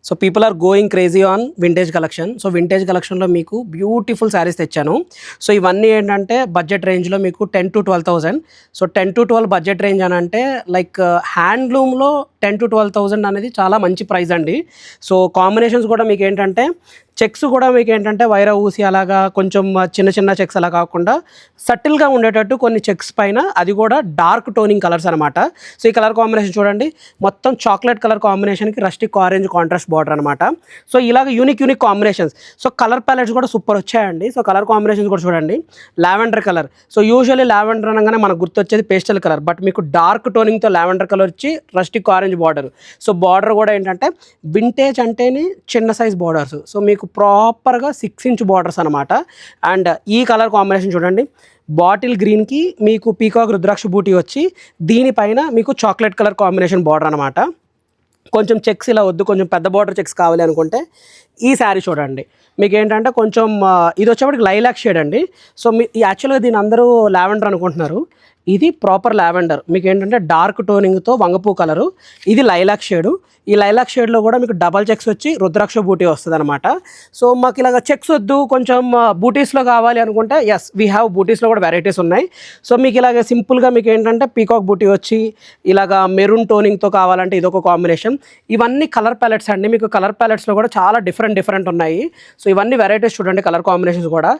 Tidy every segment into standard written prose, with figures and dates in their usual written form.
So people are going crazy on vintage collection. So vintage కలెక్షన్లో మీకు beautiful saris తెచ్చాను. So ఇవన్నీ ఏంటంటే బడ్జెట్ రేంజ్లో మీకు 10,000 to 12,000. So 10 to 12 budget range అని అంటే లైక్ హ్యాండ్లూమ్లో 10,000 to 12,000 అనేది చాలా మంచి ప్రైస్ అండి. సో కాంబినేషన్స్ కూడా మీకు ఏంటంటే చెక్స్ కూడా మీకు ఏంటంటే వైర ఊసి అలాగా కొంచెం చిన్న చిన్న చెక్స్ అలా కాకుండా సటిల్గా ఉండేటట్టు కొన్ని చెక్స్ పైన, అది కూడా డార్క్ టోనింగ్ కలర్స్ అనమాట. సో ఈ కలర్ కాంబినేషన్ చూడండి, మొత్తం చాక్లెట్ కలర్ కాంబినేషన్కి రస్టిక్ ఆరెంజ్ కాంట్రాస్ట్ బార్డర్ అనమాట. సో ఇలాగ unique combinations. So colour palettes కూడా సూపర్ వచ్చాయండి. సో కలర్ కాంబినేషన్స్ కూడా చూడండి, lavender colour. So usually lavender అనగానే మనకు గుర్తొచ్చేది పేస్టల్ కలర్, బట్ మీకు డార్క్ టోనింగ్తో లావెండర్ కలర్ వచ్చి rustic orange border. So border కూడా ఏంటంటే వింటేజ్ అంటేనే చిన్న సైజ్ బార్డర్స్. సో మీకు ప్రాపర్గా 6 inch బార్డర్స్ అనమాట. అండ్ ఈ కలర్ కాంబినేషన్ చూడండి, బాటిల్ గ్రీన్కి మీకు పీకాక్ రుద్రాక్ష బూటీ వచ్చి దీనిపైన మీకు చాక్లెట్ కలర్ కాంబినేషన్ బార్డర్ అనమాట. కొంచెం చెక్స్ ఇలా వద్దు, కొంచెం పెద్ద బార్డర్ చెక్స్ కావాలి అనుకుంటే ఈ శారీ చూడండి. మీకు ఏంటంటే కొంచెం ఇది వచ్చేప్పటికి లైలాక్ షేడ్ అండి. సో మీ యాక్చువల్గా దీని అందరూ లావెండర్ అనుకుంటున్నారు, ఇది ప్రాపర్ లావెండర్. మీకు ఏంటంటే డార్క్ టోనింగ్తో వంగపూ కలరు, ఇది లైలాక్ షేడు. ఈ లైలాక్ షేడ్లో కూడా మీకు డబల్ చెక్స్ వచ్చి రుద్రాక్ష బూటీ వస్తుంది అనమాట. సో మాకు ఇలాగ చెక్స్ వద్దు, కొంచెం బూటీస్లో కావాలి అనుకుంటే ఎస్ వీ హ్యావ్ బూటీస్లో కూడా వెరైటీస్ ఉన్నాయి. సో మీకు ఇలాగ సింపుల్గా మీకు ఏంటంటే పీకాక్ బూటీ వచ్చి ఇలాగ మెరూన్ టోనింగ్తో కావాలంటే ఇదొక కాంబినేషన్. ఇవన్నీ కలర్ ప్యాలెట్స్ అండి. మీకు కలర్ ప్యాలెట్స్లో కూడా చాలా డిఫరెంట్ ఉన్నాయి. సో ఇవన్నీ వెరైటీస్ చూడండి. కలర్ కాంబినేషన్స్ కూడా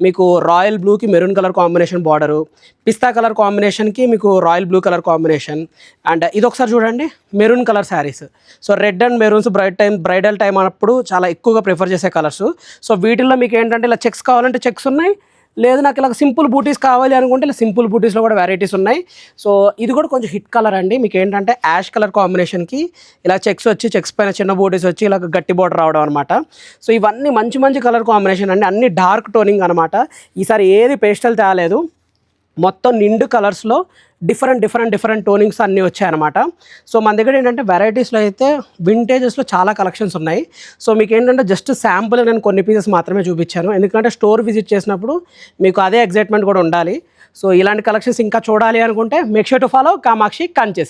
మీకు రాయల్ బ్లూకి మెరూన్ కలర్ కాంబినేషన్ బార్డరు, పిస్తా కలర్ కాంబినేషన్కి మీకు royal blue colour combination. And ఇది ఒకసారి చూడండి, maroon colour saris. So red and maroons bridal time అన్నప్పుడు చాలా ఎక్కువగా ప్రిఫర్ చేసే కలర్స్. సో వీటిల్లో మీకు ఏంటంటే ఇలా చెక్స్ కావాలంటే చెక్స్ ఉన్నాయి, లేదు నాకు ఇలా సింపుల్ బూటీస్ కావాలి అనుకుంటే ఇలా సింపుల్ బూటీస్లో కూడా వెరైటీస్ ఉన్నాయి. సో ఇది కూడా కొంచెం హిట్ కలర్ అండి. మీకు ఏంటంటే యాష్ కలర్ కాంబినేషన్కి ఇలా చెక్స్ వచ్చి చెక్స్ పైన చిన్న బూటీస్ వచ్చి ఇలా గట్టి బార్డర్ రావడం అనమాట. సో ఇవన్నీ మంచి కలర్ కాంబినేషన్ అండి, అన్ని డార్క్ టోనింగ్ అనమాట. ఈసారి ఏది పేస్టల్ తేలేదు, మొత్తం నిండు కలర్స్లో డిఫరెంట్ టోనింగ్స్ అన్నీ వచ్చాయన్నమాట. సో మన దగ్గర ఏంటంటే వెరైటీస్లో అయితే వింటేజెస్లో చాలా కలెక్షన్స్ ఉన్నాయి. సో మీకు ఏంటంటే జస్ట్ శాంపుల్ నేను కొన్ని పీసెస్ మాత్రమే చూపించాను, ఎందుకంటే స్టోర్ విజిట్ చేసినప్పుడు మీకు అదే ఎగ్జైట్మెంట్ కూడా ఉండాలి. సో ఇలాంటి కలెక్షన్స్ ఇంకా చూడాలి అనుకుంటే make sure to follow Kamakshi కంచె సిల్క్స్.